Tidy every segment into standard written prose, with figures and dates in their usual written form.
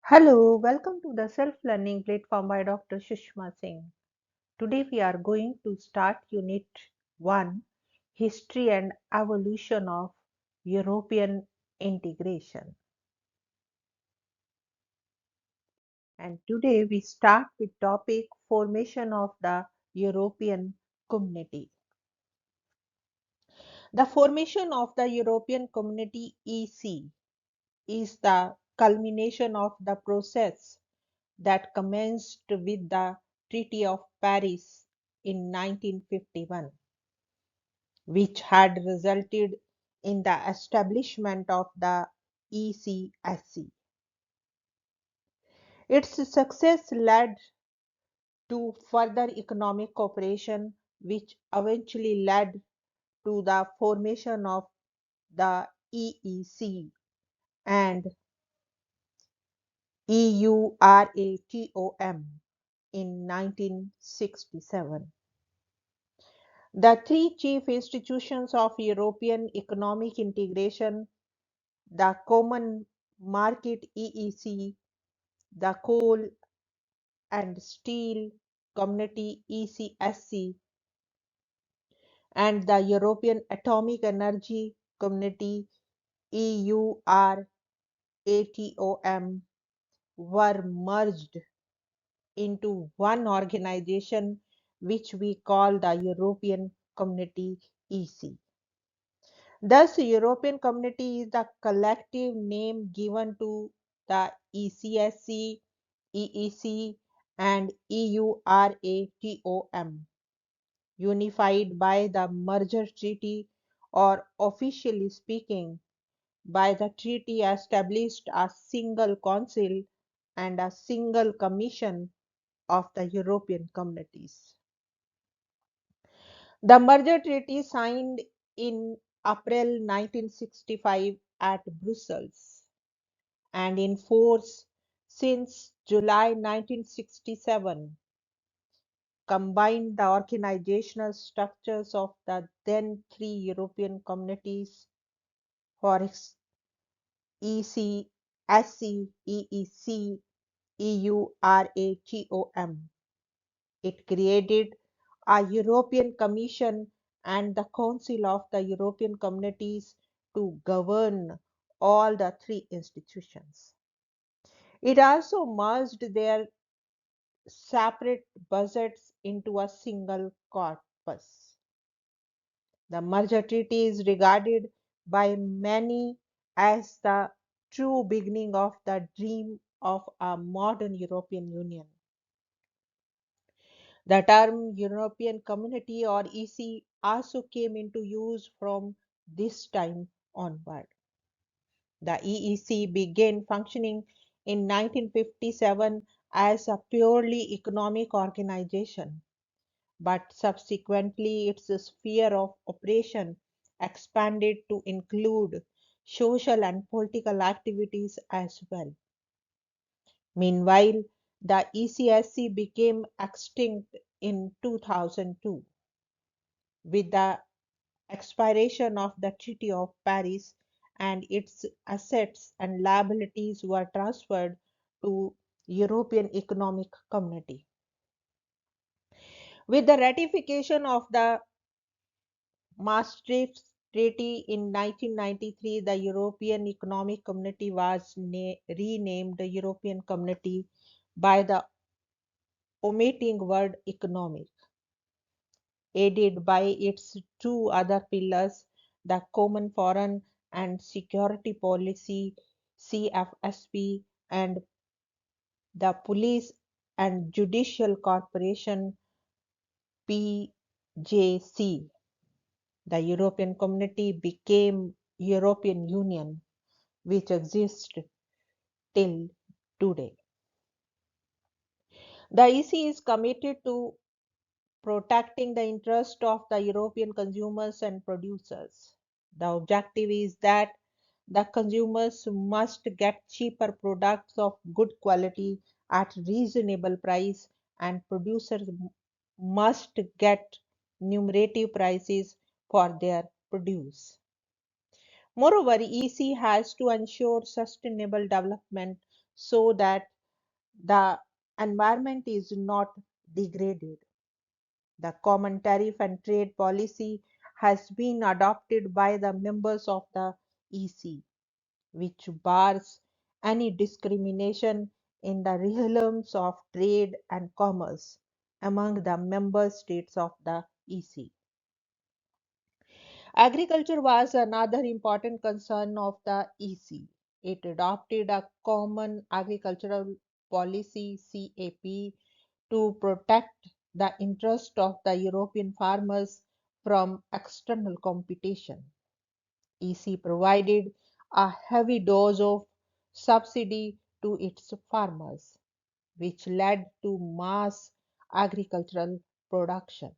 Hello, welcome to the self-learning platform by Dr. Sushma Singh. Today we are going to start Unit 1, History and Evolution of European Integration. And today we start with topic Formation of the European Community. The formation of the European Community EC is the culmination of the process that commenced with the Treaty of Paris in 1951, which had resulted in the establishment of the ECSC. Its success led to further economic cooperation, which eventually led to the formation of the EEC and EURATOM in 1967. The three chief institutions of European economic integration, the Common Market EEC, the Coal and Steel Community ECSC, and the European Atomic Energy Community EURATOM, were merged into one organization which we call the European Community EC. Thus, European Community is the collective name given to the ECSC, EEC, and EURATOM, unified by the merger treaty, or officially speaking, by the treaty established a single council and a single commission of the European communities. The merger treaty signed in April 1965 at Brussels and in force since July 1967 combined the organizational structures of the then three European communities for EC, SC, EEC, EURATOM. It created a European Commission and the Council of the European Communities to govern all the three institutions. It also merged their separate budgets into a single corpus. The merger treaty is regarded by many as the true beginning of the dream of a modern European Union. The term European Community or EC also came into use from this time onward. The EEC began functioning in 1957 as a purely economic organization, but subsequently its sphere of operation expanded to include social and political activities as well. Meanwhile, the ECSC became extinct in 2002 with the expiration of the Treaty of Paris, and its assets and liabilities were transferred to European Economic Community. With the ratification of the Maastricht Treaty in 1993, the European Economic Community was renamed the European Community by the omitting word economic, aided by its two other pillars, the Common Foreign and Security Policy CFSP and the Police and Judicial Corporation PJC. The European Community became European Union, which exists till today. The EC is committed to protecting the interest of the European consumers and producers. The objective is that the consumers must get cheaper products of good quality at reasonable price, and producers must get numerative prices for their produce. Moreover, EC has to ensure sustainable development so that the environment is not degraded. The common tariff and trade policy has been adopted by the members of the EC, which bars any discrimination in the realms of trade and commerce among the member states of the EC. Agriculture was another important concern of the EC. It adopted a common agricultural policy CAP to protect the interest of the European farmers from external competition. EC provided a heavy dose of subsidy to its farmers, which led to mass agricultural production.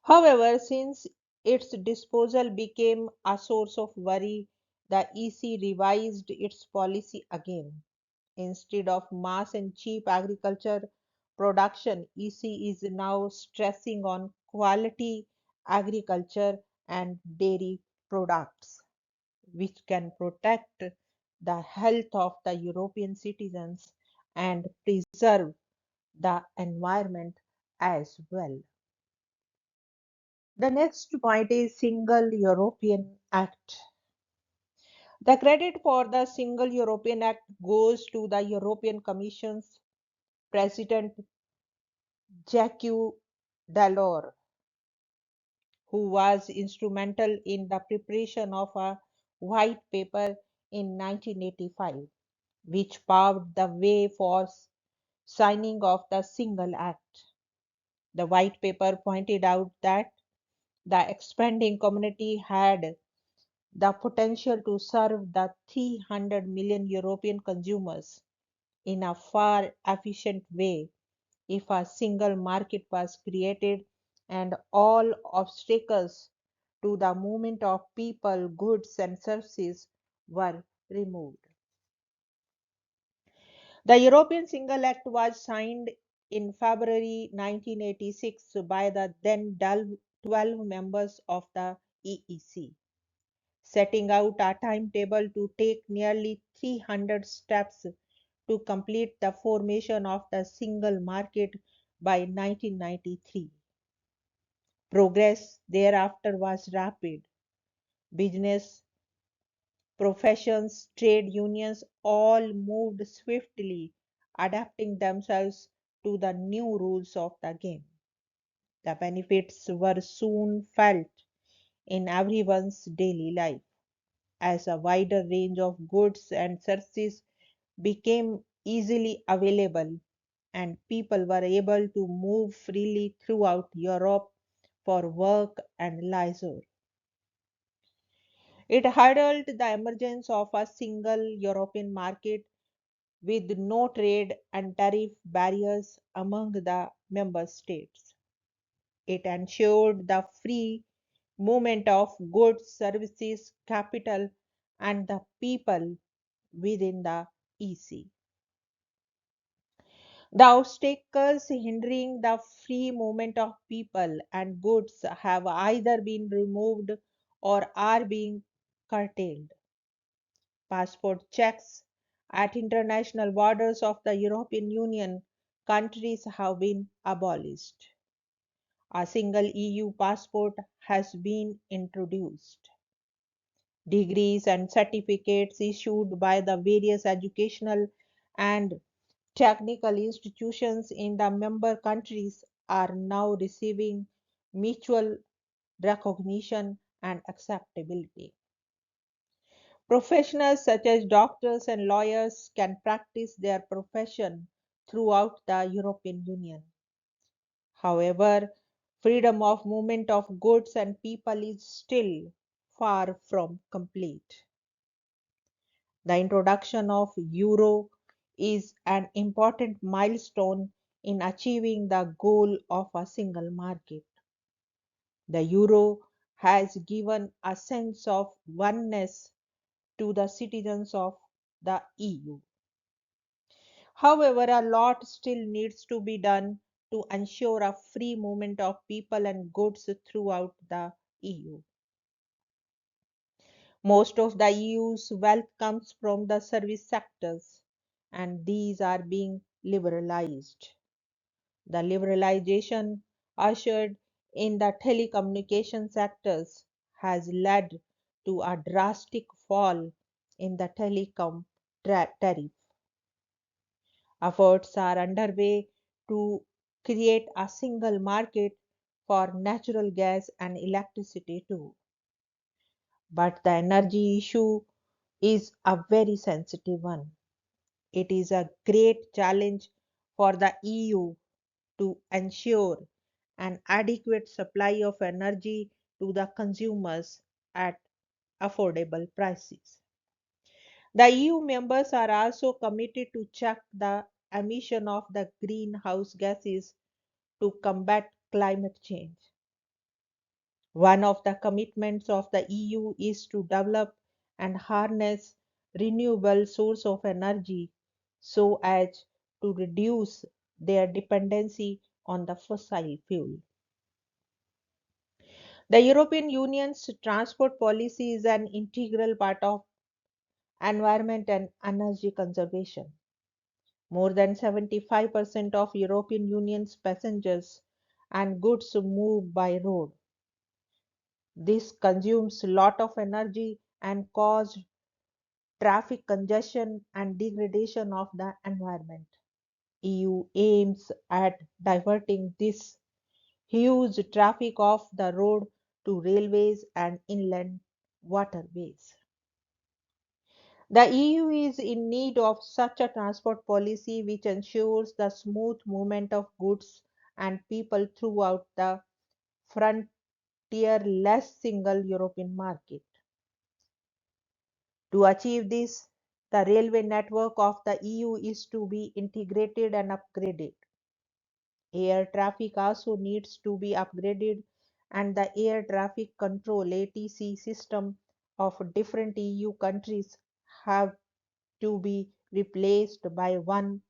However, since its disposal became a source of worry, the EC revised its policy again. Instead of mass and cheap agriculture production, EC is now stressing on quality agriculture and dairy products, which can protect the health of the European citizens and preserve the environment as well. The next point is Single European Act. The credit for the Single European Act goes to the European Commission's President Jacques Delors, who was instrumental in the preparation of a white paper in 1985, which paved the way for signing of the Single Act. The white paper pointed out that the expanding community had the potential to serve the 300 million European consumers in a far efficient way if a single market was created and all obstacles to the movement of people, goods, and services were removed. The European Single Act was signed in February 1986 by the then 12 members of the EEC, setting out a timetable to take nearly 300 steps to complete the formation of the single market by 1993. Progress thereafter was rapid. Business, professions, trade unions all moved swiftly, adapting themselves to the new rules of the game. The benefits were soon felt in everyone's daily life as a wider range of goods and services became easily available and people were able to move freely throughout Europe for work and leisure. It heralded the emergence of a single European market with no trade and tariff barriers among the member states. It ensured the free movement of goods, services, capital, and the people within the EC. The obstacles hindering the free movement of people and goods have either been removed or are being curtailed. Passport checks at international borders of the European Union countries have been abolished. A single EU passport has been introduced. Degrees and certificates issued by the various educational and technical institutions in the member countries are now receiving mutual recognition and acceptability. Professionals such as doctors and lawyers can practice their profession throughout the European Union. However, freedom of movement of goods and people is still far from complete. The introduction of euro is an important milestone in achieving the goal of a single market. The euro has given a sense of oneness to the citizens of the EU. However, a lot still needs to be done to ensure a free movement of people and goods throughout the EU. Most of the EU's wealth comes from the service sectors, and these are being liberalized. The liberalization ushered in the telecommunication sectors has led to a drastic fall in the telecom tariff. Efforts are underway to create a single market for natural gas and electricity too. But the energy issue is a very sensitive one. It is a great challenge for the EU to ensure an adequate supply of energy to the consumers at affordable prices. The EU members are also committed to check the emission of the greenhouse gases to combat climate change. One of the commitments of the EU is to develop and harness renewable sources of energy so as to reduce their dependency on the fossil fuel. The European Union's transport policy is an integral part of environment and energy conservation. More than 75% of European Union's passengers and goods move by road. This consumes a lot of energy and causes traffic congestion and degradation of the environment. EU aims at diverting this huge traffic off the road to railways and inland waterways. The EU is in need of such a transport policy which ensures the smooth movement of goods and people throughout the frontierless single European market. To achieve this, the railway network of the EU is to be integrated and upgraded. Air traffic also needs to be upgraded, and the air traffic control ATC system of different EU countries have to be replaced by one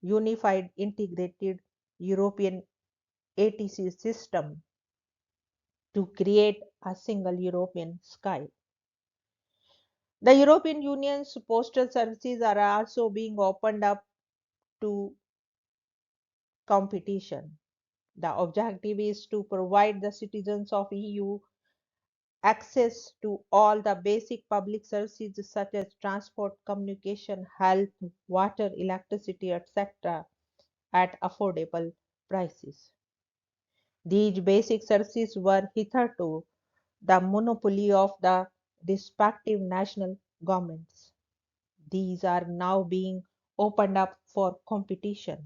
unified integrated European ATC system to create a single European sky. The European Union's postal services are also being opened up to competition. The objective is to provide the citizens of EU access to all the basic public services such as transport, communication, health, water, electricity, etc. at affordable prices. These basic services were hitherto the monopoly of the respective national governments. These are now being opened up for competition.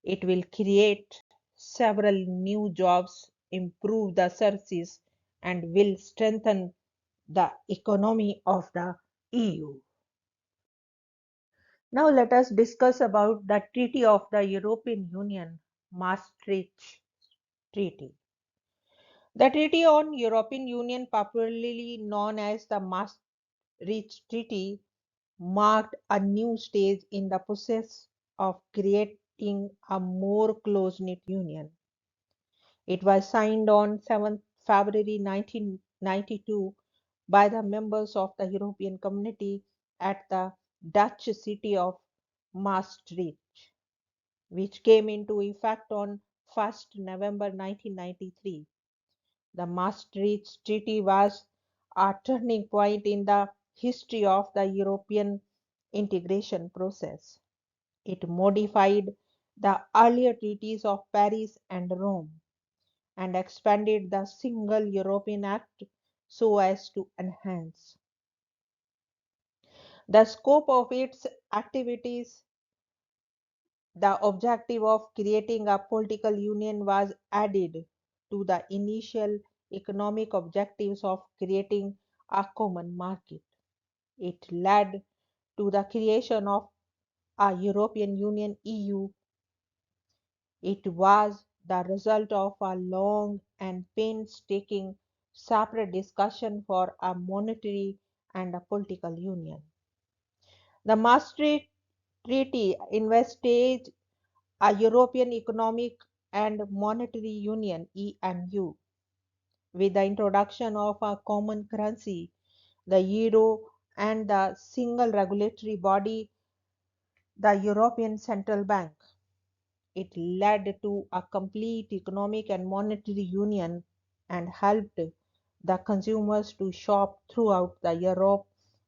It will create several new jobs, improve the services, and will strengthen the economy of the EU. Now let us discuss about the Treaty of the European Union, Maastricht Treaty. The Treaty on European Union, popularly known as the Maastricht Treaty, marked a new stage in the process of creating a more close-knit union. It was signed on 7th February 1992 by the members of the European Community at the Dutch city of Maastricht, which came into effect on 1st November 1993. The Maastricht Treaty was a turning point in the history of the European integration process. It modified the earlier treaties of Paris and Rome and expanded the Single European Act so as to enhance the scope of its activities. The objective of creating a political union was added to the initial economic objectives of creating a common market. It led to the creation of a European Union EU. It was the result of a long and painstaking separate discussion for a monetary and a political union. The Maastricht Treaty invested a European Economic and Monetary Union (EMU) with the introduction of a common currency the euro, and the single regulatory body, the European Central Bank. It led to a complete economic and monetary union and helped the consumers to shop throughout the Europe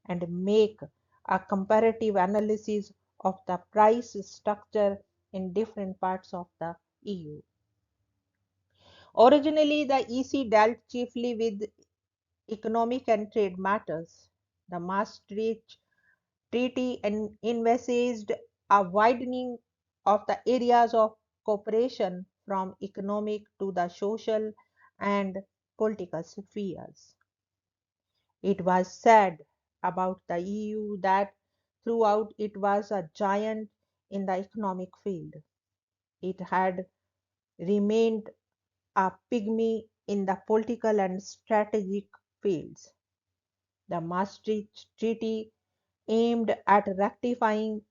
and make a comparative analysis of the price structure in different parts of the EU. Originally, the EC dealt chiefly with economic and trade matters. The Maastricht Treaty envisaged a widening of the areas of cooperation from economic to the social and political spheres. It was said about the EU that throughout it was a giant in the economic field. It had remained a pygmy in the political and strategic fields. The Maastricht Treaty aimed at rectifying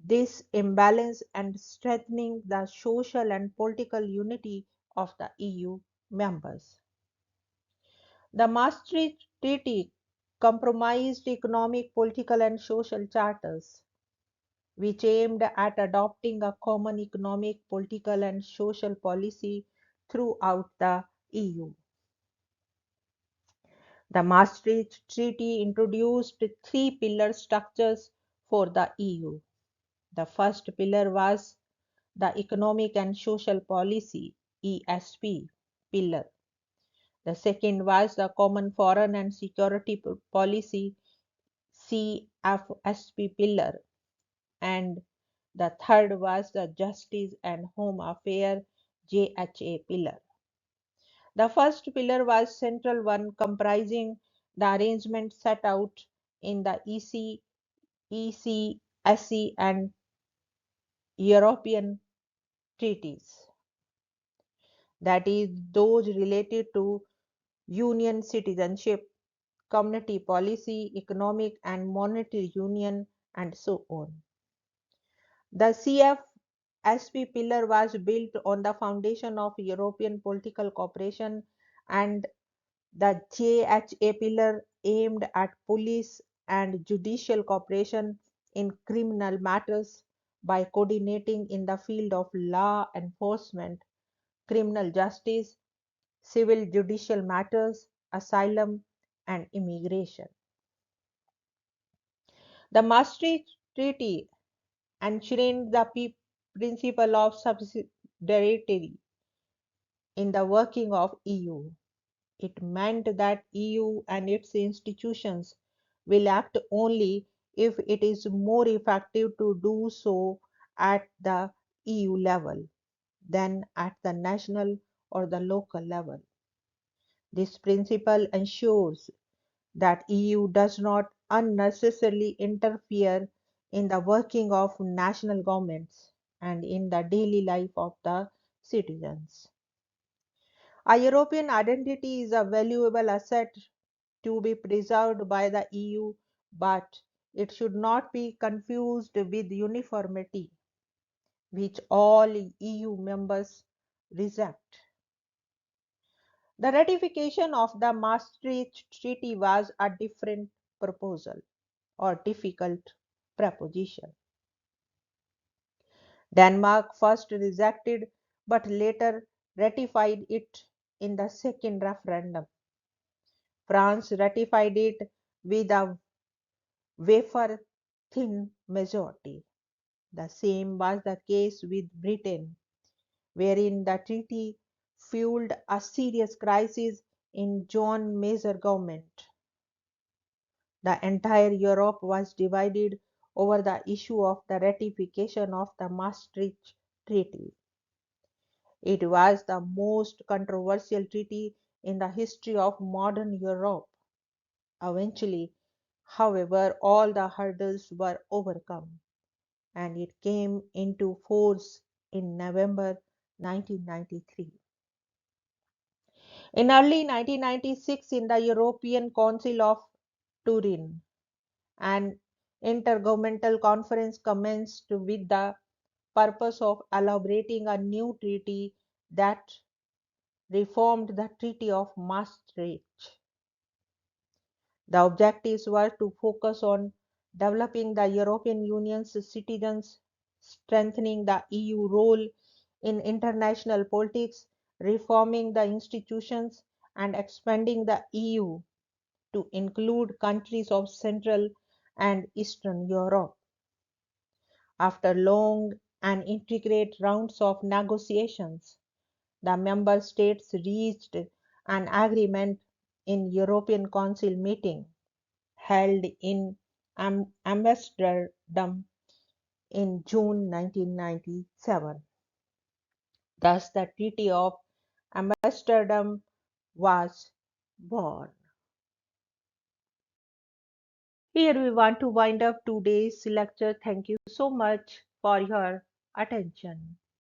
this imbalance and strengthening the social and political unity of the EU members. The Maastricht Treaty compromised economic, political, and social charters, which aimed at adopting a common economic, political, and social policy throughout the EU. The Maastricht Treaty introduced three pillar structures for the EU. The first pillar was the Economic and Social Policy (ESP) pillar. The second was the Common Foreign and Security Policy (CFSP) pillar, and the third was the Justice and Home Affairs (JHA) pillar. The first pillar was central one, comprising the arrangement set out in the ECSC and European treaties, that is, those related to union citizenship, community policy, economic and monetary union, and so on. The CFSP pillar was built on the foundation of European political cooperation, and the JHA pillar aimed at police and judicial cooperation in criminal matters by coordinating in the field of law enforcement, criminal justice, civil judicial matters, asylum, and immigration. The Maastricht Treaty enshrined the principle of subsidiarity in the working of EU. It meant that EU and its institutions will act only if it is more effective to do so at the EU level than at the national or the local level. This principle ensures that EU does not unnecessarily interfere in the working of national governments and in the daily life of the citizens. A European identity is a valuable asset to be preserved by the EU, but it should not be confused with uniformity, which all EU members reject. The ratification of the Maastricht Treaty was a different proposal or difficult proposition. Denmark first rejected but later ratified it in the second referendum. France ratified it with a wafer thin majority. The same was the case with Britain, wherein the treaty fueled a serious crisis in John Major government. The entire Europe was divided over the issue of the ratification of the Maastricht Treaty. It was the most controversial treaty in the history of modern Europe. Eventually, however, all the hurdles were overcome and it came into force in November 1993. In early 1996, in the European Council of Turin, an intergovernmental conference commenced with the purpose of elaborating a new treaty that reformed the Treaty of Maastricht. The objectives were to focus on developing the European Union's citizens, strengthening the EU role in international politics, reforming the institutions, and expanding the EU to include countries of Central and Eastern Europe. After long and intricate rounds of negotiations, the member states reached an agreement in European Council meeting held in Amsterdam in June 1997. Thus, the Treaty of Amsterdam was born. Here we want to wind up today's lecture. Thank you so much for your attention.